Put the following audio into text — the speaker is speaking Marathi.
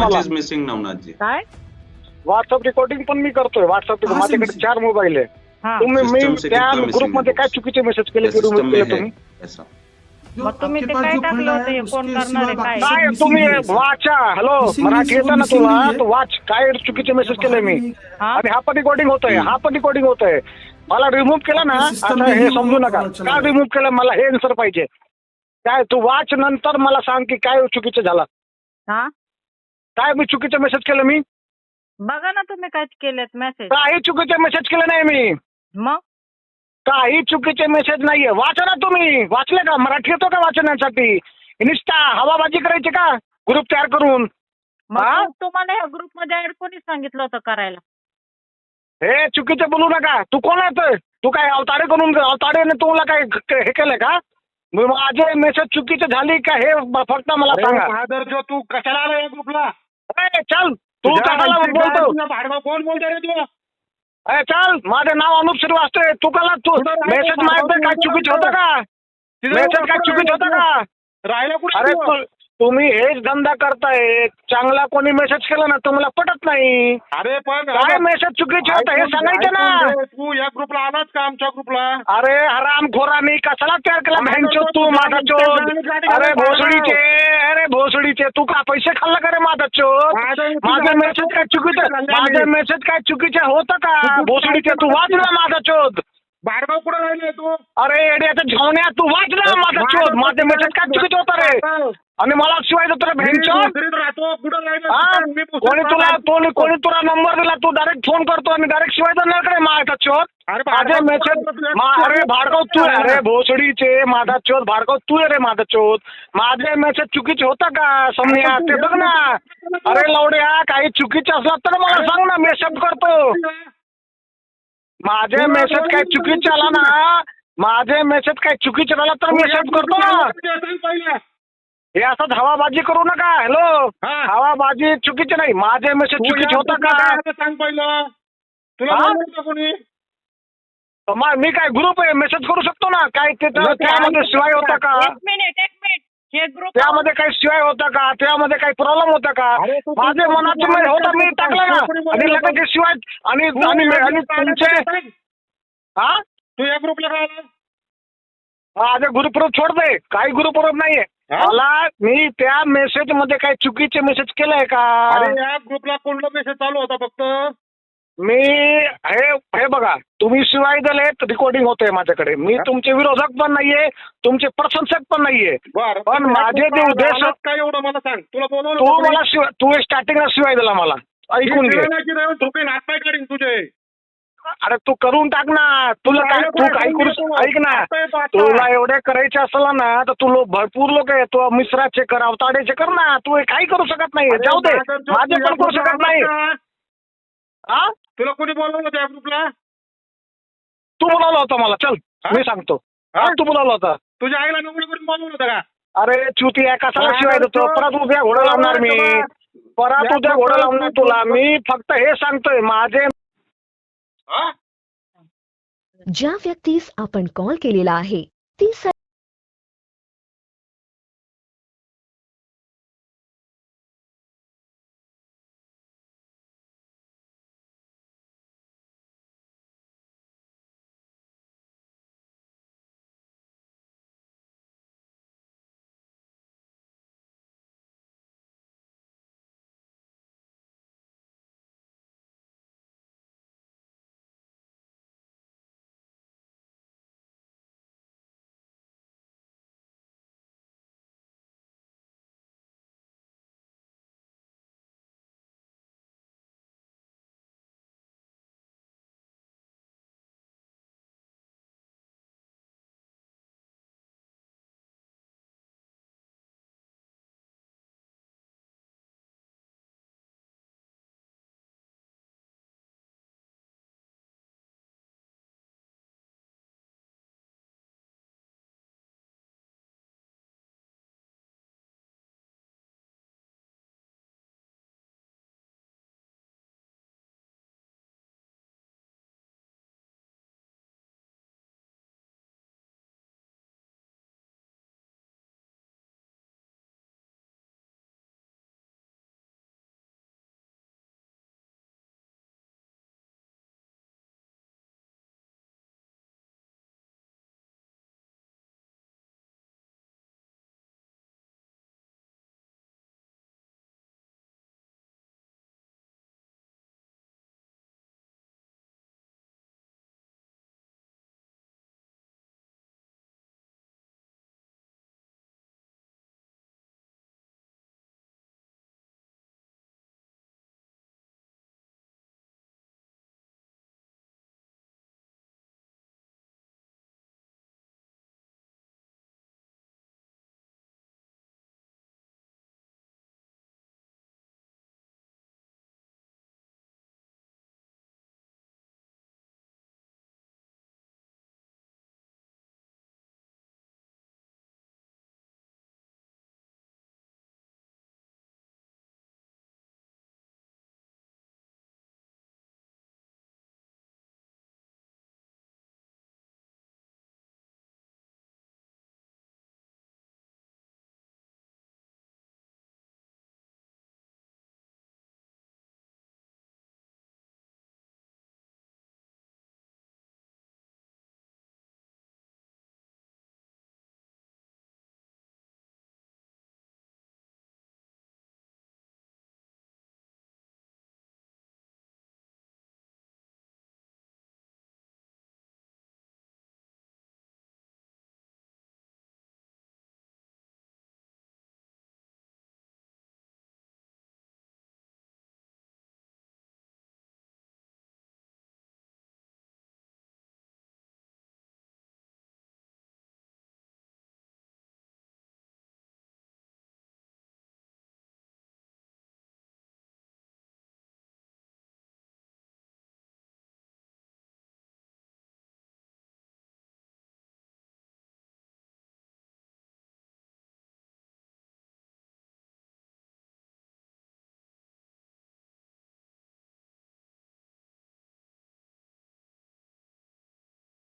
मला मिसिंग नवनाथजी. काय व्हॉट्सअप रेकॉर्डिंग पण मी करतोय. व्हॉट्सअप हा, माझ्याकडे सिम- 4 मोबाईल आहे. हा तुम्ही System से त्या कितना missing ग्रुपमध्ये है काय boss? चुकीचे मेसेज केले की सिस्टम रिमूव्ह में केले है तुम्ही? ऐसा. जो मग तुम्ही आपके ते पास काय जो टाकलं फंडा होतं है हे उसके कोण करणार सिवा आहे बाकी काय सब काय मिसिंग तुम्ही ही है सर. वाचा हॅलो Missing मराठी नहीं है, येतं वो ना missing तुला नहीं है. तू वाच काय चुकीचे मेसेज केले मी हा आणि हा पण रिकॉर्डिंग होतोय. हम्म. हा पण रिकॉर्डिंग होतोय. मला रिमूव्ह केलं ना आपके system आता में हे ही समजू वो नका चला का गया. रिमूव्ह केलं मला हे आन्सर पाहिजे. काय तू वाच नंतर मला सांग की काय चुकीचं झालं. हा काय मी चुकीचे मेसेज केलं मी बघा ना तुम्ही काय केलेत मेसेज. काही चुकीचे मेसेज केले नाही मी. मग काही चुकीचे मेसेज नाहीये. वाचा ना तुम्ही. वाचले का? मराठी येतो का वाचण्यासाठी? निष्ठा हवाबाजी करायची का ग्रुप तयार करून? मग हा? तुम्हाला ह्या ग्रुप मध्ये ऍड कोणी सांगितलं होतं करायला? हे चुकीचं बोलू नका. तू कोण आहे? तू काय अवताडे करून अवताडेने तुला काय हे केलंय का? माझे मेसेज चुकीचे झाली का हे फक्त मला सांगा. बहादर जो तू कशाला आला या ग्रुपला? ए, चल तू कशाला बोलतो? कोण बोलतोय रे तू? ए, चल माझं नाव अनुप श्रीवास्तव. तू कला तू मेसेज मारतोय काय चुकीचं होतं का? मेसेज काय चुकीचं होतं का? राहिला कुठे अरे तू? तुम्ही हेच धंदा करताय. चांगला कोणी मेसेज केला ना तुम्हाला पटत नाही. अरे पण काय मेसेज चुकीचे होतं हे सांगायचं ना. तू या ग्रुपला आलाच का आमच्या ग्रुपला? अरे हरामखोरांनी कशाला तयार केला भेंचोद तू माझा चोद. अरे भोसडीचे. अरे भोसडीचे तू का पैसे खाल्ला का रे माझा चोद? माझे मेसेज काय चुकीचे माझे मेसेज काय चुकीचे होतं का? भोसडीचे तू वाचला माझा चोद. बाहेरगाव कुठे राहिले तू? अरे येड्याच्या झवण्या तू वाचला माझा चोद. माझे मेसेज काय चुकीचे होतं रे आणि मला शिवाय देतो रे भेंचोद. राहतो कुठं हा? कोणी तुला नंबर दिला तू डायरेक्ट फोन करतो आणि डायरेक्ट शिवाय देणार का रे माझा चोद? माझे मेसेज अरे भार्गव तू अरे भोसडीचे माझा चोद भार्गव तू रे माझा चोद. माझे मेसेज चुकीचे होता का समन्या ते बघ ना. अरे लवड्या काही चुकीचे असला तर मला सांग ना मी एक्सेप्ट करतो. माझे मेसेज काही चुकीचे आला ना माझे मेसेज काही चुकीचे झाला तर मी एक्सेप्ट करतो ना. हे असं हवाबाजी करू नका. हॅलो हवाबाजी चुकीची नाही. माझे मेसेज चुकीचे होता का सांग पहिलं. तुला हा? बोलवलं कोणी? मी काय ग्रुप आहे मेसेज करू शकतो ना. काय त्यामध्ये शिवाय होता का? एक मिनिट हे ग्रुप त्यामध्ये काही शिवाय होता का? त्यामध्ये काही प्रॉब्लेम होता का? माझे मनात होता मी टाकलं ना आणि लगेच शिवाय आणि तुमचे हा तू या ग्रुपला काय आला? माझे गुरुपुरब सोड दे. काही गुरुपुरब नाहीये. मला मी त्या मेसेज मध्ये काही चुकीचे मेसेज केलंय का? अरे या ग्रुपला कोणता मेसेज चालू होता फक्त? मी हे बघा तुम्ही शिवाय दिले रेकॉर्डिंग होतंय माझ्याकडे. मी तुमचे विरोधक पण नाहीये तुमचे प्रशंसक पण नाहीये. बर पण माझे जे उद्देश काय एवढं मला सांग. तुला तू बोलवलं मला शिवाय तू स्टार्टिंगला शिवाय दिला मला ऐकून घे. तू काही नाटक काढीन तुझे. अरे तू करून टाक ना. तुला काय तू काही करू ऐक ना. तुला एवढे करायचे असला ना तर तू भरपूर लोक आहे. तू मिश्राचे कर अवताडेचे कर ना. तू काही करू शकत नाही. जाऊ दे माझे पण करू शकत नाही. हा तुला कोणी बोलवलं त्या ग्रुपला? तू बोलावला होता मला. चल मी सांगतो. हा तू बोलावला होता. तुझ्या आईला नोकरी करून बोलवलं होतं का? अरे चुती आहे कशाला शिवाय देतो. परत उद्या घोडं लावणार मी. परत उद्या घोडं लावणार तुला. मी फक्त हे सांगतोय माझे ज्या व्यक्तीस आपण कॉल केलेला आहे ती